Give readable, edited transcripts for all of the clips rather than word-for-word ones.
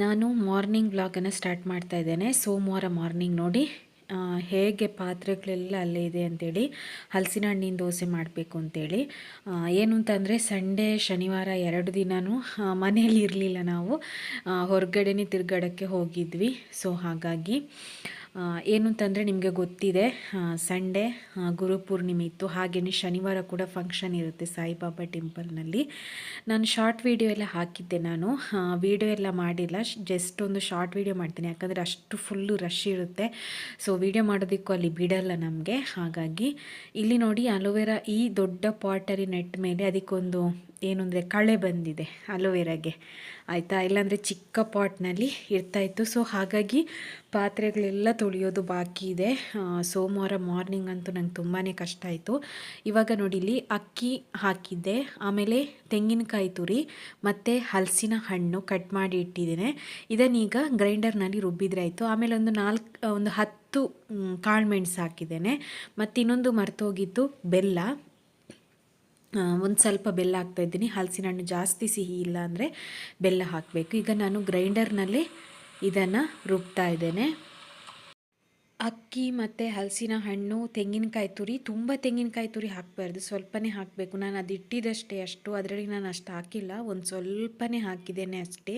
ನಾನು morning ವ್ಲಾಗನ್ನು start ಮಾಡ್ತಾ ಇದ್ದೇನೆ. ಸೋಮವಾರ ಮಾರ್ನಿಂಗ್ ನೋಡಿ ಹೇಗೆ ಪಾತ್ರೆಗಳೆಲ್ಲ ಅಲ್ಲೇ ಇದೆ ಅಂತೇಳಿ ಹಲಸಿನ ಹಣ್ಣಿನ ದೋಸೆ ಮಾಡಬೇಕು ಅಂತೇಳಿ. ಏನು ಅಂತಂದರೆ ಸಂಡೇ ಶನಿವಾರ 2 ದಿನವೂ ಮನೇಲಿ ಇರಲಿಲ್ಲ, ನಾವು ಹೊರಗಡೆನೇ ತಿರುಗಾಡೋಕ್ಕೆ ಹೋಗಿದ್ವಿ. ಸೊ ಹಾಗಾಗಿ ಏನು ಅಂತಂದರೆ ನಿಮಗೆ ಗೊತ್ತಿದೆ, ಸಂಡೇ ಗುರುಪೂರ್ಣಿಮೆ ಇತ್ತು, ಹಾಗೆಯೇ ಶನಿವಾರ ಕೂಡ ಫಂಕ್ಷನ್ ಇರುತ್ತೆ ಸಾಯಿಬಾಬಾ ಟೆಂಪಲ್ನಲ್ಲಿ. ನಾನು ಶಾರ್ಟ್ ವೀಡಿಯೋ ಎಲ್ಲ ಹಾಕಿದ್ದೆ, ನಾನು ವೀಡಿಯೋ ಎಲ್ಲ ಮಾಡಿಲ್ಲ, ಜಸ್ಟ್ ಒಂದು ಶಾರ್ಟ್ ವೀಡಿಯೋ ಮಾಡ್ತೀನಿ, ಯಾಕಂದರೆ ಅಷ್ಟು ಫುಲ್ಲು ರಶ್ ಇರುತ್ತೆ. ಸೊ ವೀಡಿಯೋ ಮಾಡೋದಕ್ಕೂ ಅಲ್ಲಿ ಬಿಡಲ್ಲ ನಮಗೆ. ಹಾಗಾಗಿ ಇಲ್ಲಿ ನೋಡಿ ಅಲೋವೆರಾ ಈ ದೊಡ್ಡ ಪಾಟಲ್ಲಿ ನೆಟ್ ಮೇಲೆ ಅದಕ್ಕೊಂದು ಏನು ಅಂದರೆ ಕಳೆ ಬಂದಿದೆ ಅಲೋವೆರಾಗೆ, ಆಯಿತಾ, ಇಲ್ಲಾಂದರೆ ಚಿಕ್ಕ ಪಾಟ್ನಲ್ಲಿ ಇರ್ತಾಯಿತ್ತು. ಸೊ ಹಾಗಾಗಿ ಪಾತ್ರೆಗಳೆಲ್ಲ ತೊಳೆಯೋದು ಬಾಕಿ ಇದೆ. ಸೋಮವಾರ ಮಾರ್ನಿಂಗ್ ಅಂತೂ ನಂಗೆ ತುಂಬಾ ಕಷ್ಟ ಆಯಿತು. ಇವಾಗ ನೋಡಿ ಇಲ್ಲಿ ಅಕ್ಕಿ ಹಾಕಿದ್ದೆ, ಆಮೇಲೆ ತೆಂಗಿನಕಾಯಿ ತುರಿ ಮತ್ತು ಹಲಸಿನ ಹಣ್ಣು ಕಟ್ ಮಾಡಿ ಇಟ್ಟಿದ್ದೇನೆ. ಇದನ್ನೀಗ ಗ್ರೈಂಡರ್ನಲ್ಲಿ ರುಬ್ಬಿದ್ರೆ ಆಯಿತು. ಆಮೇಲೆ ಒಂದು 10 ಕಾಳುಮೆಣಸು ಹಾಕಿದ್ದೇನೆ, ಮತ್ತು ಇನ್ನೊಂದು ಮರ್ತೋಗಿತ್ತು ಬೆಲ್ಲ, ಒಂದು ಸ್ವಲ್ಪ ಬೆಲ್ಲ ಹಾಕ್ತಾಯಿದ್ದೀನಿ. ಹಲಸಿನ ಹಣ್ಣು ಜಾಸ್ತಿ ಸಿಹಿ ಇಲ್ಲ ಅಂದರೆ ಬೆಲ್ಲ ಹಾಕಬೇಕು. ಈಗ ನಾನು ಗ್ರೈಂಡರ್ನಲ್ಲೇ ಇದನ್ನು ರುಬ್ತಾ ಇದ್ದೇನೆ. ಅಕ್ಕಿ ಮತ್ತು ಹಲಸಿನ ಹಣ್ಣು, ತೆಂಗಿನಕಾಯಿ ತುರಿ, ತುಂಬ ತೆಂಗಿನಕಾಯಿ ತುರಿ ಹಾಕಬಾರ್ದು, ಸ್ವಲ್ಪನೇ ಹಾಕಬೇಕು. ನಾನು ಅದು ಇಟ್ಟಿದ್ದಷ್ಟೇ, ಅದರಲ್ಲಿ ನಾನು ಅಷ್ಟು ಹಾಕಿಲ್ಲ, ಒಂದು ಸ್ವಲ್ಪನೇ ಹಾಕಿದ್ದೇನೆ ಅಷ್ಟೇ.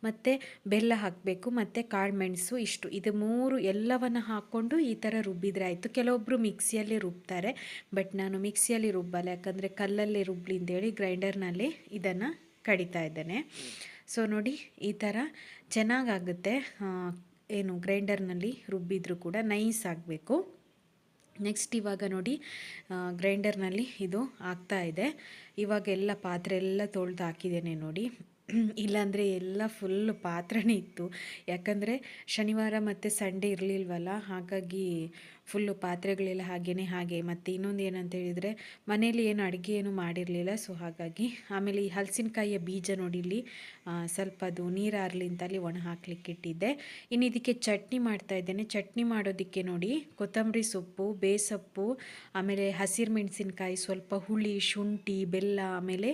ಮತ್ತು ಬೆಲ್ಲ ಹಾಕಬೇಕು, ಮತ್ತು ಕಾಳುಮೆಣಸು, ಇಷ್ಟು, ಇದು 3 ಎಲ್ಲವನ್ನು ಹಾಕ್ಕೊಂಡು ಈ ಥರ ರುಬ್ಬಿದ್ರೆ ಆಯಿತು. ಕೆಲವೊಬ್ಬರು ಮಿಕ್ಸಿಯಲ್ಲೇ ರುಬ್ತಾರೆ, ಬಟ್ ನಾನು ಮಿಕ್ಸಿಯಲ್ಲಿ ರುಬ್ಬಲ್ಲ, ಯಾಕಂದರೆ ಕಲ್ಲಲ್ಲೇ ರುಬ್ಬಲಿ ಅಂತೇಳಿ ಗ್ರೈಂಡರ್ನಲ್ಲೇ ಇದನ್ನು ಕಡಿತಾ ಇದ್ದೇನೆ. ಸೊ ನೋಡಿ ಈ ಥರ ಚೆನ್ನಾಗಾಗುತ್ತೆ. ಏನು ಗ್ರೈಂಡರ್ನಲ್ಲಿ ರುಬ್ಬಿದ್ರು ಕೂಡ ನೈಸ್ ಆಗಬೇಕು. ನೆಕ್ಸ್ಟ್ ಇವಾಗ ನೋಡಿ ಗ್ರೈಂಡರ್ನಲ್ಲಿ ಇದು ಆಗ್ತಾ ಇದೆ. ಇವಾಗ ಎಲ್ಲ ಪಾತ್ರೆ ಎಲ್ಲ ತೊಳೆದು ಹಾಕಿದ್ದೇನೆ ನೋಡಿ, ಇಲ್ಲಾಂದರೆ ಎಲ್ಲ ಫುಲ್ ಪಾತ್ರೆನೇ ಇತ್ತು, ಯಾಕಂದರೆ ಶನಿವಾರ ಮತ್ತು ಸಂಡೇ ಇರಲಿಲ್ವಲ್ಲ, ಹಾಗಾಗಿ ಫುಲ್ಲು ಪಾತ್ರೆಗಳೆಲ್ಲ ಹಾಗೆ. ಮತ್ತು ಇನ್ನೊಂದು ಏನಂತ ಹೇಳಿದರೆ ಮನೇಲಿ ಏನು ಅಡುಗೆ ಏನು ಮಾಡಿರಲಿಲ್ಲ, ಸೊ ಹಾಗಾಗಿ. ಆಮೇಲೆ ಈ ಹಲಸಿನಕಾಯಿಯ ಬೀಜ ನೋಡಿ ಇಲ್ಲಿ ಸ್ವಲ್ಪ ಅದು ನೀರು ಆರಲಿ ಅಂತ ಅಲ್ಲಿ ಒಣ ಹಾಕ್ಲಿಕ್ಕೆ ಇಟ್ಟಿದ್ದೆ. ಇನ್ನು ಇದಕ್ಕೆ ಚಟ್ನಿ ಮಾಡ್ತಾ ಇದ್ದೇನೆ. ಚಟ್ನಿ ಮಾಡೋದಕ್ಕೆ ನೋಡಿ ಕೊತ್ತಂಬರಿ ಸೊಪ್ಪು, ಬೇಸೊಪ್ಪು, ಆಮೇಲೆ ಹಸಿರು ಮೆಣಸಿನ್ಕಾಯಿ, ಸ್ವಲ್ಪ ಹುಳಿ, ಶುಂಠಿ, ಬೆಲ್ಲ, ಆಮೇಲೆ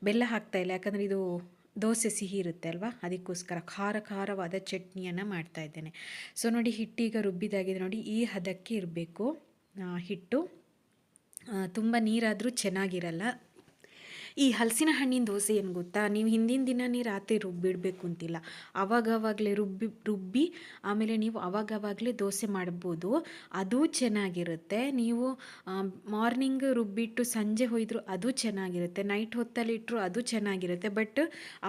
ಬೆಲ್ಲ ಹಾಕ್ತಾಯಿಲ್ಲ ಯಾಕಂದರೆ ಇದು ದೋಸೆ ಸಿಹಿ ಇರುತ್ತೆ ಅಲ್ವಾ, ಅದಕ್ಕೋಸ್ಕರ ಖಾರವಾದ ಚಟ್ನಿಯನ್ನು ಮಾಡ್ತಾ ಇದ್ದೇನೆ. ಸೊ ನೋಡಿ ಹಿಟ್ಟೀಗ ರುಬ್ಬಿದಾಗಿದೆ ನೋಡಿ, ಈ ಹದಕ್ಕೆ ಇರಬೇಕು ಹಿಟ್ಟು. ತುಂಬ ನೀರಾದರೂ ಚೆನ್ನಾಗಿರಲ್ಲ. ಈ ಹಲಸಿನ ಹಣ್ಣಿನ ದೋಸೆ ಏನು ಗೊತ್ತಾ, ನೀವು ಹಿಂದಿನ ದಿನನೇ ರಾತ್ರಿ ರುಬ್ಬಿಡಬೇಕು ಅಂತಿಲ್ಲ, ಅವಾಗವಾಗಲೇ ರುಬ್ಬಿ ಆಮೇಲೆ ನೀವು ಅವಾಗವಾಗಲೇ ದೋಸೆ ಮಾಡ್ಬೋದು, ಅದು ಚೆನ್ನಾಗಿರುತ್ತೆ. ನೀವು ಮಾರ್ನಿಂಗ್ ರುಬ್ಬಿಟ್ಟು ಸಂಜೆ ಹೊಯ್ದರೂ ಅದು ಚೆನ್ನಾಗಿರುತ್ತೆ, ನೈಟ್ ಹೊತ್ತಲ್ಲಿ ಇಟ್ಟರು ಅದು ಚೆನ್ನಾಗಿರುತ್ತೆ. ಬಟ್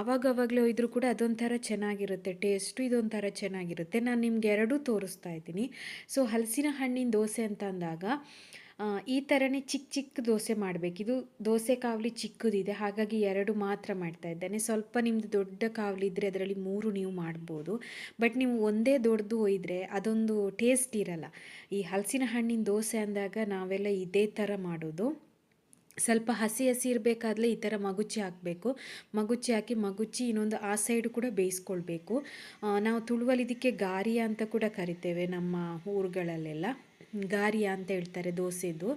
ಅವಾಗವಾಗಲೇ ಒಯ್ದರೂ ಕೂಡ ಅದೊಂಥರ ಚೆನ್ನಾಗಿರುತ್ತೆ ಟೇಸ್ಟು, ಇದೊಂಥರ ಚೆನ್ನಾಗಿರುತ್ತೆ. ನಾನು ನಿಮ್ಗೆ ಎರಡೂ ತೋರಿಸ್ತಾ ಇದ್ದೀನಿ. ಸೊ ಹಲಸಿನ ಹಣ್ಣಿನ ದೋಸೆ ಅಂತ ಅಂದಾಗ ಈ ಥರನೇ ಚಿಕ್ಕ ದೋಸೆ ಮಾಡಬೇಕು. ಇದು ದೋಸೆ ಕಾವಲಿ ಚಿಕ್ಕದಿದೆ, ಹಾಗಾಗಿ 2 ಮಾತ್ರ ಮಾಡ್ತಾ ಇದ್ದೇನೆ. ಸ್ವಲ್ಪ ನಿಮ್ಮದು ದೊಡ್ಡ ಕಾವಲಿ ಇದ್ದರೆ ಅದರಲ್ಲಿ 3 ನೀವು ಮಾಡ್ಬೋದು, ಬಟ್ ನೀವು ಒಂದೇ ದೊಡ್ಡದು ಒಯ್ದರೆ ಅದೊಂದು ಟೇಸ್ಟ್ ಇರಲ್ಲ. ಈ ಹಲಸಿನ ಹಣ್ಣಿನ ದೋಸೆ ಅಂದಾಗ ನಾವೆಲ್ಲ ಇದೇ ಥರ ಮಾಡೋದು. ಸ್ವಲ್ಪ ಹಸಿ ಇರಬೇಕಾದ್ರೆ ಈ ಥರ ಮಗುಚಿ ಹಾಕಬೇಕು, ಮಗುಚಿ ಹಾಕಿ ಇನ್ನೊಂದು ಆ ಸೈಡು ಕೂಡ ಬೇಯಿಸ್ಕೊಳ್ಬೇಕು. ನಾವು ತುಳುವಲ್ಲಿ ಇದಕ್ಕೆ ಗಾರಿಯ ಅಂತ ಕೂಡ ಕರಿತೇವೆ, ನಮ್ಮ ಊರುಗಳಲ್ಲೆಲ್ಲ ಗಾರಿಯ ಅಂತ ಹೇಳ್ತಾರೆ ದೋಸೆದು,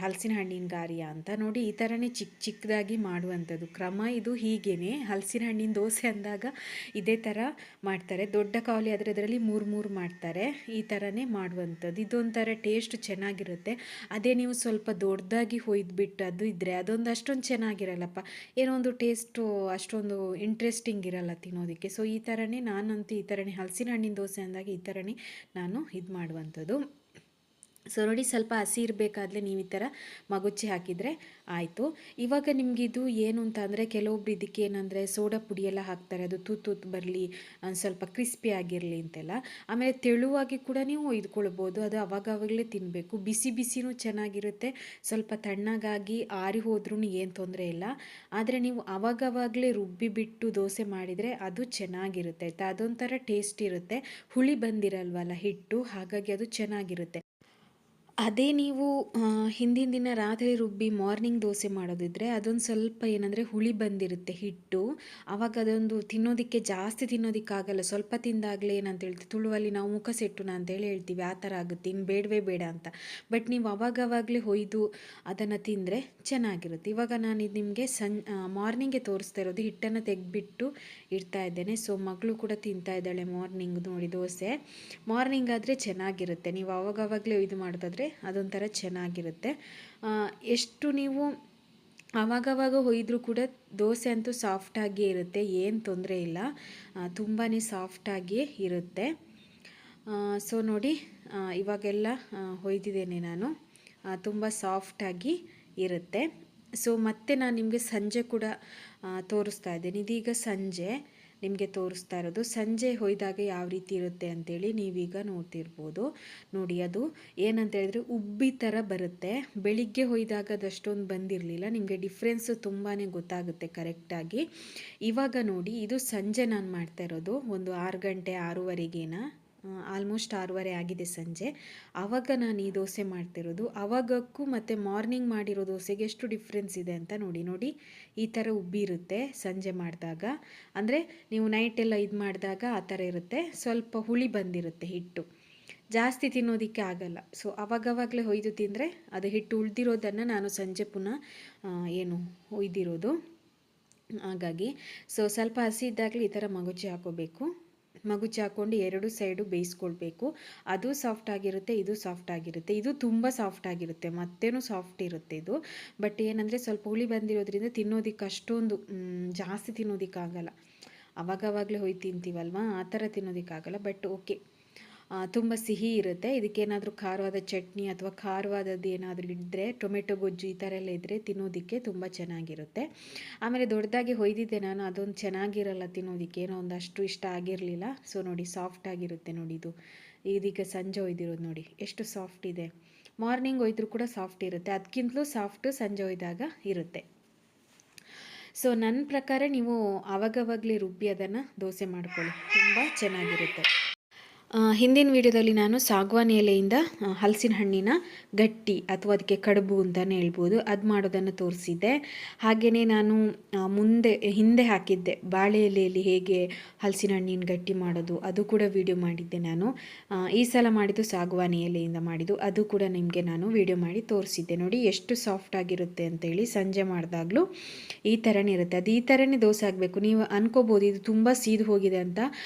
ಹಲಸಿನ ಹಣ್ಣಿನ ಗಾರಿಯ ಅಂತ. ನೋಡಿ ಈ ಥರನೇ ಚಿಕ್ಕದಾಗಿ ಮಾಡುವಂಥದ್ದು ಕ್ರಮ ಇದು. ಹೀಗೇ ಹಲಸಿನ ಹಣ್ಣಿನ ದೋಸೆ ಅಂದಾಗ ಇದೇ ಥರ ಮಾಡ್ತಾರೆ. ದೊಡ್ಡ ಕಾವಲಿ ಆದರೆ ಅದರಲ್ಲಿ 3 ಮಾಡ್ತಾರೆ, ಈ ಥರನೇ ಮಾಡುವಂಥದ್ದು. ಇದೊಂಥರ ಟೇಸ್ಟ್ ಚೆನ್ನಾಗಿರುತ್ತೆ. ಅದೇ ನೀವು ಸ್ವಲ್ಪ ದೊಡ್ಡದಾಗಿ ಹೊಯ್ದುಬಿಟ್ಟು ಅದು ಇದ್ದರೆ ಅದೊಂದು ಅಷ್ಟೊಂದು ಚೆನ್ನಾಗಿರಲ್ಲಪ್ಪ, ಏನೋ ಒಂದು ಟೇಸ್ಟು ಅಷ್ಟೊಂದು ಇಂಟ್ರೆಸ್ಟಿಂಗ್ ಇರಲ್ಲ ತಿನ್ನೋದಕ್ಕೆ. ಸೊ ಈ ಥರನೇ ನಾನಂತೂ ಈ ಥರನೇ ಹಲಸಿನ ಹಣ್ಣಿನ ದೋಸೆ ಅಂದಾಗ ಈ ಥರನೇ ನಾನು ಇದು ಮಾಡುವಂಥದ್ದು. ಸೊ ನೋಡಿ ಸ್ವಲ್ಪ ಹಸಿ ಇರಬೇಕಾದ್ರೆ ನೀವು ಈ ಥರ ಮಗುಚಿ ಹಾಕಿದರೆ ಆಯಿತು. ಇವಾಗ ನಿಮಗಿದು ಏನು ಅಂತ ಅಂದರೆ ಕೆಲವೊಬ್ರು ಇದಕ್ಕೆ ಏನಂದರೆ ಸೋಡಾ ಪುಡಿ ಎಲ್ಲ ಹಾಕ್ತಾರೆ, ಅದು ತೂತು ಬರಲಿ, ಸ್ವಲ್ಪ ಕ್ರಿಸ್ಪಿ ಆಗಿರಲಿ ಅಂತೆಲ್ಲ. ಆಮೇಲೆ ತೆಳುವಾಗಿ ಕೂಡ ನೀವು ಒಯ್ದುಕೊಳ್ಬೋದು, ಅದು ಅವಾಗವಾಗಲೇ ತಿನ್ನಬೇಕು. ಬಿಸಿನೂ ಚೆನ್ನಾಗಿರುತ್ತೆ, ಸ್ವಲ್ಪ ತಣ್ಣಗಾಗಿ ಆರಿ ಹೋದ್ರೂ ಏನು ತೊಂದರೆ ಇಲ್ಲ. ಆದರೆ ನೀವು ಅವಾಗವಾಗಲೇ ರುಬ್ಬಿಬಿಟ್ಟು ದೋಸೆ ಮಾಡಿದರೆ ಅದು ಚೆನ್ನಾಗಿರುತ್ತೆ ಆಯಿತಾ, ಅದೊಂಥರ ಟೇಸ್ಟ್ ಇರುತ್ತೆ. ಹುಳಿ ಬಂದಿರಲ್ವಲ್ಲ ಹಿಟ್ಟು, ಹಾಗಾಗಿ ಅದು ಚೆನ್ನಾಗಿರುತ್ತೆ. ಅದೇ ನೀವು ಹಿಂದಿನ ದಿನ ರಾತ್ರಿ ರುಬ್ಬಿ ಮಾರ್ನಿಂಗ್ ದೋಸೆ ಮಾಡೋದಿದ್ರೆ ಅದೊಂದು ಸ್ವಲ್ಪ ಏನಂದರೆ ಹುಳಿ ಬಂದಿರುತ್ತೆ ಹಿಟ್ಟು. ಆವಾಗ ಅದೊಂದು ತಿನ್ನೋದಕ್ಕೆ ಜಾಸ್ತಿ ತಿನ್ನೋದಕ್ಕಾಗಲ್ಲ. ಸ್ವಲ್ಪ ತಿಂದಾಗಲೇ ಏನಂತ ಹೇಳ್ತೀವಿ, ತುಳುವಲ್ಲಿ ನಾವು ಮುಖ ಸೆಟ್ಟುನ ಅಂತೇಳಿ ಹೇಳ್ತೀವಿ, ಆ ಥರ ಆಗುತ್ತೆ, ಇನ್ನು ಬೇಡವೇ ಬೇಡ ಅಂತ. ಬಟ್ ನೀವು ಅವಾಗವಾಗಲೇ ಹೊಯ್ದು ಅದನ್ನು ತಿಂದರೆ ಚೆನ್ನಾಗಿರುತ್ತೆ. ಇವಾಗ ನಾನು ಇದು ನಿಮಗೆ ಮಾರ್ನಿಂಗೆ ತೋರಿಸ್ತಾ ಇರೋದು, ಹಿಟ್ಟನ್ನು ತೆಗೆದ್ಬಿಟ್ಟು ಇಡ್ತಾ ಇದ್ದೇನೆ. ಸೊ ಮಗಳು ಕೂಡ ತಿಂತಾ ಇದ್ದಾಳೆ ಮಾರ್ನಿಂಗ್ ನೋಡಿ ದೋಸೆ. ಮಾರ್ನಿಂಗ್ ಆದರೆ ಚೆನ್ನಾಗಿರುತ್ತೆ, ನೀವು ಅವಾಗವಾಗಲೇ ಇದು ಮಾಡೋದಾದರೆ ಅದೊಂಥರ ಚೆನ್ನಾಗಿರುತ್ತೆ. ಎಷ್ಟು ನೀವು ಆವಾಗವಾಗ ಹೊಯ್ದರೂ ಕೂಡ ದೋಸೆ ಅಂತೂ ಸಾಫ್ಟಾಗಿಯೇ ಇರುತ್ತೆ, ಏನು ತೊಂದರೆ ಇಲ್ಲ, ತುಂಬಾ ಸಾಫ್ಟಾಗಿಯೇ ಇರುತ್ತೆ. ಸೊ ನೋಡಿ ಇವಾಗೆಲ್ಲ ಹೊಯ್ದಿದ್ದೇನೆ ನಾನು, ತುಂಬ ಸಾಫ್ಟಾಗಿ ಇರುತ್ತೆ. ಸೊ ಮತ್ತೆ ನಾನು ನಿಮಗೆ ಸಂಜೆ ಕೂಡ ತೋರಿಸ್ತಾ ಇದ್ದೇನೆ. ಇದೀಗ ಸಂಜೆ ನಿಮಗೆ ತೋರಿಸ್ತಾ ಇರೋದು, ಸಂಜೆ ಹೊಯ್ದಾಗ ಯಾವ ರೀತಿ ಇರುತ್ತೆ ಅಂಥೇಳಿ ನೀವೀಗ ನೋಡ್ತಿರ್ಬೋದು. ನೋಡಿ ಅದು ಏನಂತ ಹೇಳಿದ್ರೆ ಉಬ್ಬಿ ಥರ ಬರುತ್ತೆ. ಬೆಳಿಗ್ಗೆ ಹೊಯ್ದಾಗ ಅದಷ್ಟೊಂದು ಬಂದಿರಲಿಲ್ಲ, ನಿಮಗೆ ಡಿಫ್ರೆನ್ಸು ತುಂಬಾ ಗೊತ್ತಾಗುತ್ತೆ ಕರೆಕ್ಟಾಗಿ. ಇವಾಗ ನೋಡಿ ಇದು ಸಂಜೆ ನಾನು ಮಾಡ್ತಾ ಇರೋದು, ಒಂದು 6 ಗಂಟೆ 6:30ಗೇನ, ಆಲ್ಮೋಸ್ಟ್ 6:30 ಆಗಿದೆ ಸಂಜೆ. ಆವಾಗ ನಾನು ಈ ದೋಸೆ ಮಾಡ್ತಿರೋದು. ಆವಾಗಕ್ಕೂ ಮತ್ತು ಮಾರ್ನಿಂಗ್ ಮಾಡಿರೋ ದೋಸೆಗೆ ಎಷ್ಟು ಡಿಫ್ರೆನ್ಸ್ ಇದೆ ಅಂತ ನೋಡಿ. ಈ ಥರ ಉಬ್ಬಿ ಇರುತ್ತೆ ಸಂಜೆ ಮಾಡಿದಾಗ, ಅಂದರೆ ನೀವು ನೈಟೆಲ್ಲ ಇದು ಮಾಡಿದಾಗ ಆ ಥರ ಇರುತ್ತೆ. ಸ್ವಲ್ಪ ಹುಳಿ ಬಂದಿರುತ್ತೆ ಹಿಟ್ಟು, ಜಾಸ್ತಿ ತಿನ್ನೋದಕ್ಕೆ ಆಗಲ್ಲ. ಸೊ ಅವಾಗವಾಗಲೇ ಹೊಯ್ದು ತಿಂದರೆ ಅದು ಹಿಟ್ಟು ಉಳಿದಿರೋದನ್ನು ನಾನು ಸಂಜೆ ಪುನಃ ಹೊಯ್ದಿರೋದು. ಹಾಗಾಗಿ ಸೊ ಸ್ವಲ್ಪ ಹಸಿ ಇದ್ದಾಗಲೇ ಈ ಥರ ಮಗುಚಿ ಹಾಕೋಬೇಕು. ಮಗುಚಿ ಹಾಕ್ಕೊಂಡು 2 ಸೈಡು ಬೇಯಿಸ್ಕೊಳ್ಬೇಕು. ಅದು ಸಾಫ್ಟ್ ಆಗಿರುತ್ತೆ, ಇದು ಸಾಫ್ಟ್ ಆಗಿರುತ್ತೆ. ಇದು ತುಂಬ ಸಾಫ್ಟ್ ಆಗಿರುತ್ತೆ, ಮತ್ತೇನೂ ಸಾಫ್ಟ್ ಇರುತ್ತೆ ಇದು. ಬಟ್ ಏನಂದರೆ ಸ್ವಲ್ಪ ಹುಳಿ ಬಂದಿರೋದ್ರಿಂದ ತಿನ್ನೋದಕ್ಕೆ ಅಷ್ಟೊಂದು ಜಾಸ್ತಿ ತಿನ್ನೋದಕ್ಕಾಗಲ್ಲ. ಅವಾಗವಾಗಲೇ ಹೊಯ್ದು ತಿಂತೀವಲ್ವ, ಆ ಥರ ತಿನ್ನೋದಕ್ಕಾಗಲ್ಲ. ಬಟ್ ಓಕೆ, ತುಂಬ ಸಿಹಿ ಇರುತ್ತೆ. ಇದಕ್ಕೇನಾದರೂ ಖಾರವಾದ ಚಟ್ನಿ ಅಥವಾ ಖಾರವಾದದ್ದು ಏನಾದರೂ ಇದ್ದರೆ, ಟೊಮೆಟೊ ಗೊಜ್ಜು ಈ ಥರ ಎಲ್ಲ ಇದ್ದರೆ ತಿನ್ನೋದಕ್ಕೆ ತುಂಬ ಚೆನ್ನಾಗಿರುತ್ತೆ. ಆಮೇಲೆ ದೊಡ್ಡದಾಗಿ ಹೊಯ್ದಿದ್ದೆ ನಾನು, ಅದೊಂದು ಚೆನ್ನಾಗಿರಲ್ಲ ತಿನ್ನೋದಕ್ಕೆ, ಏನೋ ಒಂದು ಅಷ್ಟು ಇಷ್ಟ ಆಗಿರಲಿಲ್ಲ. ಸೊ ನೋಡಿ ಸಾಫ್ಟ್ ಆಗಿರುತ್ತೆ ನೋಡಿ ಇದು. ಇದೀಗ ಸಂಜೆ ಹೊಯ್ದಿರೋದು ನೋಡಿ ಎಷ್ಟು ಸಾಫ್ಟ್ ಇದೆ. ಮಾರ್ನಿಂಗ್ ಹೊಯ್ದ್ರೂ ಕೂಡ ಸಾಫ್ಟ್ ಇರುತ್ತೆ, ಅದಕ್ಕಿಂತಲೂ ಸಾಫ್ಟು ಸಂಜೆ ಹೊಯ್ದಾಗ ಇರುತ್ತೆ. ಸೊ ನನ್ನ ಪ್ರಕಾರ ನೀವು ಆವಾಗವಾಗಲೇ ರುಬ್ಬಿ ಅದನ್ನು ದೋಸೆ ಮಾಡ್ಕೊಳ್ಳಿ, ತುಂಬ ಚೆನ್ನಾಗಿರುತ್ತೆ. ಹಿಂದಿನ ವಿಡಿಯೋದಲ್ಲಿ ನಾನು ಸಾಗವಾನಿ ಎಲೆಯಿಂದ ಹಲಸಿನ ಹಣ್ಣಿನ ಗಟ್ಟಿ ಅಥವಾ ಅದಕ್ಕೆ ಕಡುಬು ಅಂತಲೇ ಹೇಳ್ಬೋದು, ಅದು ಮಾಡೋದನ್ನು ತೋರಿಸಿದ್ದೆ. ಹಾಗೆಯೇ ನಾನು ಹಿಂದೆ ಹಾಕಿದ್ದೆ ಬಾಳೆ ಎಲೆಯಲ್ಲಿ ಹೇಗೆ ಹಲಸಿನ ಹಣ್ಣಿನ ಗಟ್ಟಿ ಮಾಡೋದು, ಅದು ಕೂಡ ವಿಡಿಯೋ ಮಾಡಿದ್ದೆ ನಾನು. ಈ ಸಲ ಮಾಡಿದ್ದು ಸಾಗವಾನಿ ಎಲೆಯಿಂದ ಮಾಡಿದ್ದು, ಅದು ಕೂಡ ನಿಮಗೆ ನಾನು ವಿಡಿಯೋ ಮಾಡಿ ತೋರಿಸಿದ್ದೆ. ನೋಡಿ ಎಷ್ಟು ಸಾಫ್ಟ್ ಆಗಿರುತ್ತೆ ಅಂತೇಳಿ. ಸಂಜೆ ಮಾಡಿದಾಗಲೂ ಈ ಥರನೇ ಇರುತ್ತೆ, ಅದು ಈ ಥರನೇ ದೋಸೆ ಆಗಬೇಕು. ನೀವು ಅನ್ಕೋಬೋದು ಇದು ತುಂಬ ಸೀದು ಹೋಗಿದೆ ಅಂತ,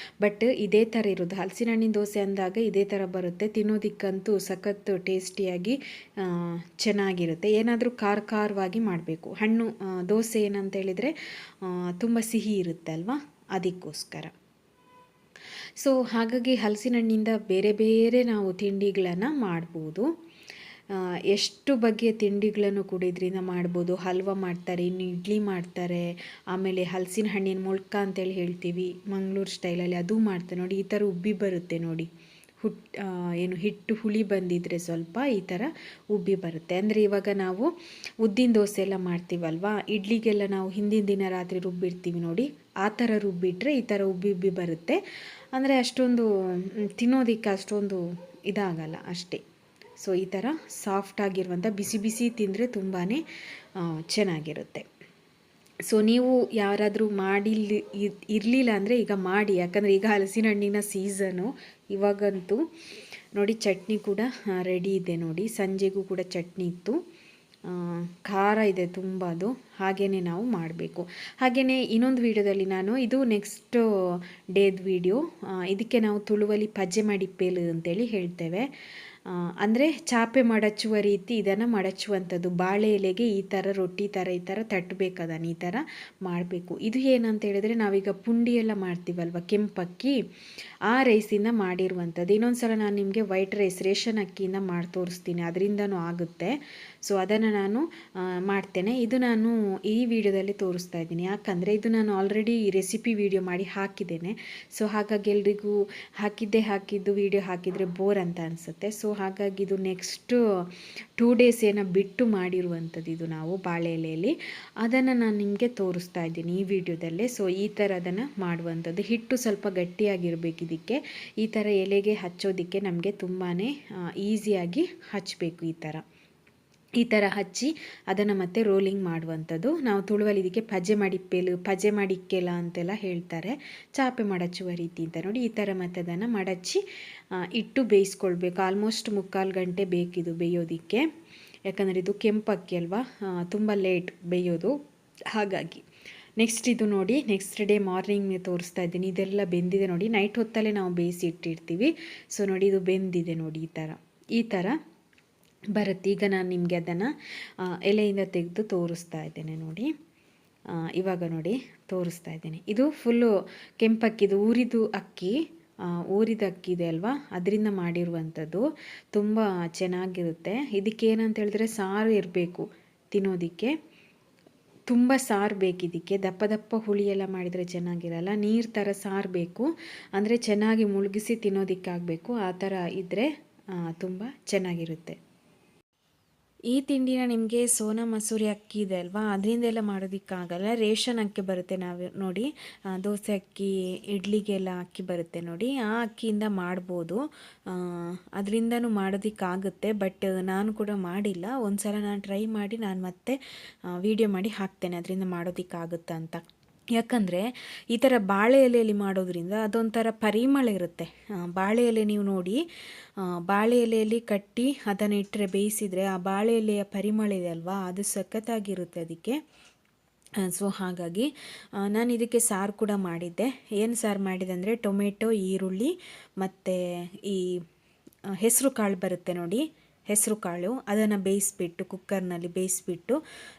ಬಟ್ ಇದೇ ಥರ ಇರೋದು. ಹಲಸಿನ ಹಣ್ಣಿನ ದೋಸೆ ಅಂದಾಗ ಇದೇ ಥರ ಬರುತ್ತೆ, ತಿನ್ನೋದಕ್ಕಂತೂ ಸಖತ್ತು ಟೇಸ್ಟಿಯಾಗಿ ಚೆನ್ನಾಗಿರುತ್ತೆ. ಏನಾದರೂ ಖಾರವಾಗಿ ಮಾಡಬೇಕು. ಹಣ್ಣು ದೋಸೆ ಏನಂತ ಹೇಳಿದರೆ ತುಂಬ ಸಿಹಿ ಇರುತ್ತೆ ಅಲ್ವಾ, ಅದಕ್ಕೋಸ್ಕರ. ಸೊ ಹಾಗಾಗಿ ಹಲಸಿನ ಹಣ್ಣಿಂದ ಬೇರೆ ಬೇರೆ ನಾವು ತಿಂಡಿಗಳನ್ನು ಮಾಡ್ಬೋದು. ಎಷ್ಟು ಬಗೆಯ ತಿಂಡಿಗಳನ್ನು ಕೂಡ ಇದರಿಂದ ಮಾಡ್ಬೋದು. ಹಲ್ವ ಮಾಡ್ತಾರೆ, ಇನ್ನು ಇಡ್ಲಿ ಮಾಡ್ತಾರೆ, ಆಮೇಲೆ ಹಲಸಿನ ಹಣ್ಣಿನ ಮೊಳ್ಕ ಅಂತೇಳಿ ಹೇಳ್ತೀವಿ ಮಂಗಳೂರು ಸ್ಟೈಲಲ್ಲಿ, ಅದು ಮಾಡ್ತಾರೆ ನೋಡಿ. ಈ ಥರ ಉಬ್ಬಿ ಬರುತ್ತೆ ನೋಡಿ, ಹಿಟ್ಟು ಹುಳಿ ಬಂದಿದ್ರೆ ಸ್ವಲ್ಪ ಈ ಥರ ಉಬ್ಬಿ ಬರುತ್ತೆ. ಅಂದರೆ ಇವಾಗ ನಾವು ಉದ್ದಿನ ದೋಸೆ ಎಲ್ಲ ಮಾಡ್ತೀವಲ್ವ, ಇಡ್ಲಿಗೆಲ್ಲ ನಾವು ಹಿಂದಿನ ದಿನ ರಾತ್ರಿ ರುಬ್ಬಿಡ್ತೀವಿ ನೋಡಿ, ಆ ಥರ ರುಬ್ಬಿಟ್ರೆ ಈ ಥರ ಉಬ್ಬಿ ಬರುತ್ತೆ. ಅಂದರೆ ಅಷ್ಟೊಂದು ತಿನ್ನೋದಕ್ಕೆ ಅಷ್ಟೊಂದು ಇದಾಗಲ್ಲ ಅಷ್ಟೇ. ಸೊ ಈ ಥರ ಸಾಫ್ಟಾಗಿರುವಂಥ ಬಿಸಿ ತಿಂದರೆ ತುಂಬಾ ಚೆನ್ನಾಗಿರುತ್ತೆ. ಸೊ ನೀವು ಯಾರಾದರೂ ಇರಲಿಲ್ಲ ಅಂದರೆ ಈಗ ಮಾಡಿ, ಯಾಕಂದರೆ ಈಗ ಹಲಸಿನ ಹಣ್ಣಿನ ಸೀಸನು ಇವಾಗಂತೂ. ನೋಡಿ ಚಟ್ನಿ ಕೂಡ ರೆಡಿ ಇದೆ ನೋಡಿ, ಸಂಜೆಗೂ ಕೂಡ ಚಟ್ನಿ ಇತ್ತು, ಖಾರ ಇದೆ ತುಂಬ, ಅದು ಹಾಗೆಯೇ ನಾವು ಮಾಡಬೇಕು. ಹಾಗೆಯೇ ಇನ್ನೊಂದು ವಿಡಿಯೋದಲ್ಲಿ ನಾನು, ಇದು ನೆಕ್ಸ್ಟ್ ಡೇದ ವಿಡಿಯೋ, ಇದಕ್ಕೆ ನಾವು ತುಳುವಲ್ಲಿ ಪಜ್ಜೆ ಮಾಡಿಪ್ಪೇಲು ಅಂತೇಳಿ ಹೇಳ್ತೇವೆ. ಅಂದರೆ ಚಾಪೆ ಮಡಚುವ ರೀತಿ ಇದನ್ನು ಮಡಚುವಂಥದ್ದು. ಬಾಳೆ ಎಲೆಗೆ ಈ ಥರ ರೊಟ್ಟಿ ಥರ ಈ ಥರ ತಟ್ಟಬೇಕು, ಅದನ್ನು ಈ ಥರ ಮಾಡಬೇಕು. ಇದು ಏನಂತ ಹೇಳಿದರೆ ನಾವೀಗ ಪುಂಡಿ ಎಲ್ಲ ಮಾಡ್ತೀವಲ್ವ ಕೆಂಪಕ್ಕಿ, ಆ ರೈಸಿಂದ ಮಾಡಿರುವಂಥದ್ದು. ಇನ್ನೊಂದು ಸಲ ನಾನು ನಿಮಗೆ ವೈಟ್ ರೈಸ್ ರೇಷನ್ ಅಕ್ಕಿಯಿಂದ ಮಾಡಿ ತೋರಿಸ್ತೀನಿ, ಅದರಿಂದನೂ ಆಗುತ್ತೆ. ಸೊ ಅದನ್ನು ನಾನು ಮಾಡ್ತೇನೆ. ಇದು ನಾನು ಈ ವಿಡಿಯೋದಲ್ಲಿ ತೋರಿಸ್ತಾ ಇದ್ದೀನಿ, ಯಾಕಂದರೆ ಇದು ನಾನು ಆಲ್ರೆಡಿ ರೆಸಿಪಿ ವಿಡಿಯೋ ಮಾಡಿ ಹಾಕಿದ್ದೇನೆ. ಸೊ ಹಾಗಾಗಿ ಎಲ್ರಿಗೂ ಹಾಕಿದ್ದು ವಿಡಿಯೋ ಹಾಕಿದರೆ ಬೋರ್ ಅಂತ ಅನಿಸುತ್ತೆ. ಸೊ ಹಾಗಾಗಿ ಇದು ನೆಕ್ಸ್ಟು 2 ಡೇಸ್ ಏನೋ ಬಿಟ್ಟು ಮಾಡಿರುವಂಥದ್ದು ಇದು ನಾವು ಬಾಳೆ ಎಲೆಯಲ್ಲಿ. ಅದನ್ನು ನಾನು ನಿಮಗೆ ತೋರಿಸ್ತಾ ಇದ್ದೀನಿ ಈ ವಿಡಿಯೋದಲ್ಲೇ. ಸೊ ಈ ಥರ ಅದನ್ನು ಮಾಡುವಂಥದ್ದು. ಹಿಟ್ಟು ಸ್ವಲ್ಪ ಗಟ್ಟಿಯಾಗಿರಬೇಕು ಇದಕ್ಕೆ. ಈ ಥರ ಎಲೆಗೆ ಹಚ್ಚೋದಕ್ಕೆ ನಮಗೆ ತುಂಬಾ ಈಸಿಯಾಗಿ ಹಚ್ಚಬೇಕು. ಈ ಥರ ಹಚ್ಚಿ ಅದನ್ನು ಮತ್ತೆ ರೋಲಿಂಗ್ ಮಾಡುವಂಥದ್ದು. ನಾವು ತುಳುವಲ್ಲಿ ಇದಕ್ಕೆ ಪಜೆ ಮಾಡಿಕ್ಕೆಲ ಅಂತೆಲ್ಲ ಹೇಳ್ತಾರೆ, ಚಾಪೆ ಮಡಚುವ ರೀತಿ ಅಂತ. ನೋಡಿ ಈ ಥರ ಮತ್ತೆ ಅದನ್ನು ಮಡಚಿ ಇಟ್ಟು ಬೇಯಿಸ್ಕೊಳ್ಬೇಕು. ಆಲ್ಮೋಸ್ಟ್ 3/4 ಗಂಟೆ ಬೇಕಿದು ಬೇಯೋದಕ್ಕೆ, ಯಾಕಂದರೆ ಇದು ಕೆಂಪಕ್ಕಿ ಅಲ್ವಾ, ತುಂಬ ಲೇಟ್ ಬೇಯೋದು. ಹಾಗಾಗಿ ನೆಕ್ಸ್ಟ್ ಇದು ನೋಡಿ, ನೆಕ್ಸ್ಟ್ ಡೇ ಮಾರ್ನಿಂಗ್ ತೋರಿಸ್ತಾ ಇದ್ದೀನಿ. ಇದೆಲ್ಲ ಬೆಂದಿದೆ ನೋಡಿ, ನೈಟ್ ಹೊತ್ತಲ್ಲೇ ನಾವು ಬೇಯಿಸಿ ಇಟ್ಟಿರ್ತೀವಿ. ಸೊ ನೋಡಿ ಇದು ಬೆಂದಿದೆ ನೋಡಿ, ಈ ಥರ ಬರುತ್ತೆ. ಈಗ ನಾನು ನಿಮಗೆ ಅದನ್ನು ಎಲೆಯಿಂದ ತೆಗೆದು ತೋರಿಸ್ತಾ ಇದ್ದೇನೆ ನೋಡಿ. ಇವಾಗ ನೋಡಿ ತೋರಿಸ್ತಾ ಇದ್ದೇನೆ. ಇದು ಫುಲ್ಲು ಕೆಂಪಕ್ಕಿದು ಊರಿದ ಅಕ್ಕಿ ಇದೆ ಅಲ್ವಾ, ಅದರಿಂದ ಮಾಡಿರುವಂಥದ್ದು. ತುಂಬ ಚೆನ್ನಾಗಿರುತ್ತೆ. ಇದಕ್ಕೆ ಏನಂತ ಹೇಳಿದ್ರೆ ಸಾರು ಇರಬೇಕು ತಿನ್ನೋದಕ್ಕೆ. ತುಂಬ ಸಾರು ಬೇಕಿದ್ದಕ್ಕೆ. ದಪ್ಪ ಹುಳಿ ಎಲ್ಲ ಮಾಡಿದರೆ ಚೆನ್ನಾಗಿರಲ್ಲ, ನೀರು ಥರ ಸಾರು ಬೇಕು. ಅಂದರೆ ಚೆನ್ನಾಗಿ ಮುಳುಗಿಸಿ ತಿನ್ನೋದಕ್ಕಾಗಬೇಕು. ಆ ಥರ ಇದ್ದರೆ ತುಂಬ ಚೆನ್ನಾಗಿರುತ್ತೆ. ಈ ತಿಂಡಿನ ನಿಮಗೆ ಸೋನಾ ಮಸೂರಿ ಅಕ್ಕಿ ಇದೆ ಅಲ್ವಾ, ಅದರಿಂದೆಲ್ಲ ಮಾಡೋದಕ್ಕಾಗಲ್ಲ. ರೇಷನ್ ಅಕ್ಕಿ ಬರುತ್ತೆ, ನಾವು ನೋಡಿ ದೋಸೆ ಅಕ್ಕಿ, ಇಡ್ಲಿಗೆಲ್ಲ ಅಕ್ಕಿ ಬರುತ್ತೆ ನೋಡಿ, ಆ ಅಕ್ಕಿಯಿಂದ ಮಾಡ್ಬೋದು. ಅದರಿಂದನೂ ಮಾಡೋದಕ್ಕಾಗುತ್ತೆ. ಬಟ್ ನಾನು ಕೂಡ ಮಾಡಿಲ್ಲ. ಒಂದು ಸಲ ನಾನು ಟ್ರೈ ಮಾಡಿ ನಾನು ಮತ್ತೆ ವಿಡಿಯೋ ಮಾಡಿ ಹಾಕ್ತೇನೆ ಅದರಿಂದ ಮಾಡೋದಕ್ಕಾಗುತ್ತಾ ಅಂತ. ಯಾಕಂದರೆ ಈ ಥರ ಬಾಳೆ ಎಲೆಯಲ್ಲಿ ಮಾಡೋದ್ರಿಂದ ಅದೊಂಥರ ಪರಿಮಳ ಇರುತ್ತೆ. ಬಾಳೆ ಎಲೆ ನೀವು ನೋಡಿ, ಬಾಳೆ ಎಲೆಯಲ್ಲಿ ಕಟ್ಟಿ ಅದನ್ನು ಇಟ್ಟರೆ ಬೇಯಿಸಿದರೆ ಆ ಬಾಳೆ ಎಲೆಯ ಪರಿಮಳ ಇದೆ ಅಲ್ವಾ, ಅದು ಸಖತ್ತಾಗಿರುತ್ತೆ ಅದಕ್ಕೆ. ಸೊ ಹಾಗಾಗಿ ನಾನು ಇದಕ್ಕೆ ಸಾರು ಕೂಡ ಮಾಡಿದ್ದೆ. ಏನು ಸಾರು ಮಾಡಿದೆ ಅಂದರೆ ಟೊಮೆಟೊ, ಈರುಳ್ಳಿ ಮತ್ತು ಈ ಹೆಸರು ಕಾಳು ಬರುತ್ತೆ ನೋಡಿ, ಹೆಸರು ಕಾಳು, ಅದನ್ನು ಬೇಯಿಸ್ಬಿಟ್ಟು ಕುಕ್ಕರ್ನಲ್ಲಿ ಬೇಯಿಸ್ಬಿಟ್ಟು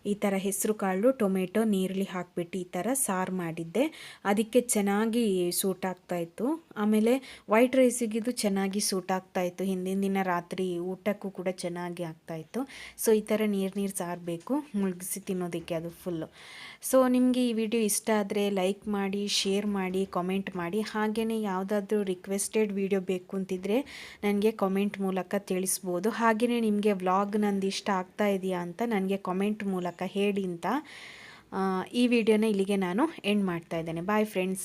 ಈ ಥರ ಹೆಸರು ಕಾಳು, ಟೊಮೆಟೊ, ನೀರುಳ್ಳಿ ಹಾಕಿಬಿಟ್ಟು ಈ ಥರ ಸಾರು ಮಾಡಿದ್ದೆ. ಅದಕ್ಕೆ ಚೆನ್ನಾಗಿ ಸೂಟ್ ಆಗ್ತಾಯಿತ್ತು. ಆಮೇಲೆ ವೈಟ್ ರೈಸಿಗಿದು ಚೆನ್ನಾಗಿ ಸೂಟ್ ಆಗ್ತಾಯಿತ್ತು. ಹಿಂದಿನ ದಿನ ರಾತ್ರಿ ಊಟಕ್ಕೂ ಕೂಡ ಚೆನ್ನಾಗಿ ಆಗ್ತಾಯಿತ್ತು. ಸೊ ಈ ಥರ ನೀರು ಸಾರು ಬೇಕು ಮುಳುಗಿಸಿ ತಿನ್ನೋದಕ್ಕೆ, ಅದು ಫುಲ್ಲು. ಸೊ ನಿಮಗೆ ಈ ವಿಡಿಯೋ ಇಷ್ಟ ಆದರೆ ಲೈಕ್ ಮಾಡಿ, ಶೇರ್ ಮಾಡಿ, ಕಾಮೆಂಟ್ ಮಾಡಿ. ಹಾಗೆಯೇ ಯಾವುದಾದ್ರೂ ರಿಕ್ವೆಸ್ಟೆಡ್ ವಿಡಿಯೋ ಬೇಕು ಅಂತಿದ್ರೆ ನನಗೆ ಕಾಮೆಂಟ್ ಮೂಲಕ ತಿಳಿಸ್ಬೋದು. ಹಾಗೆಯೇ ನಿಮಗೆ ವ್ಲಾಗ್ ನಂದು ಇಷ್ಟ ಆಗ್ತಾ ಇದೆಯಾ ಅಂತ ನನಗೆ ಕಾಮೆಂಟ್ ಮೂಲಕ ಹೇಳಿ ಅಂತ ಈ ವಿಡಿಯೋನ ಇಲ್ಲಿಗೆ ನಾನು ಎಂಡ್ ಮಾಡ್ತಾ ಇದ್ದೇನೆ. Bye friends.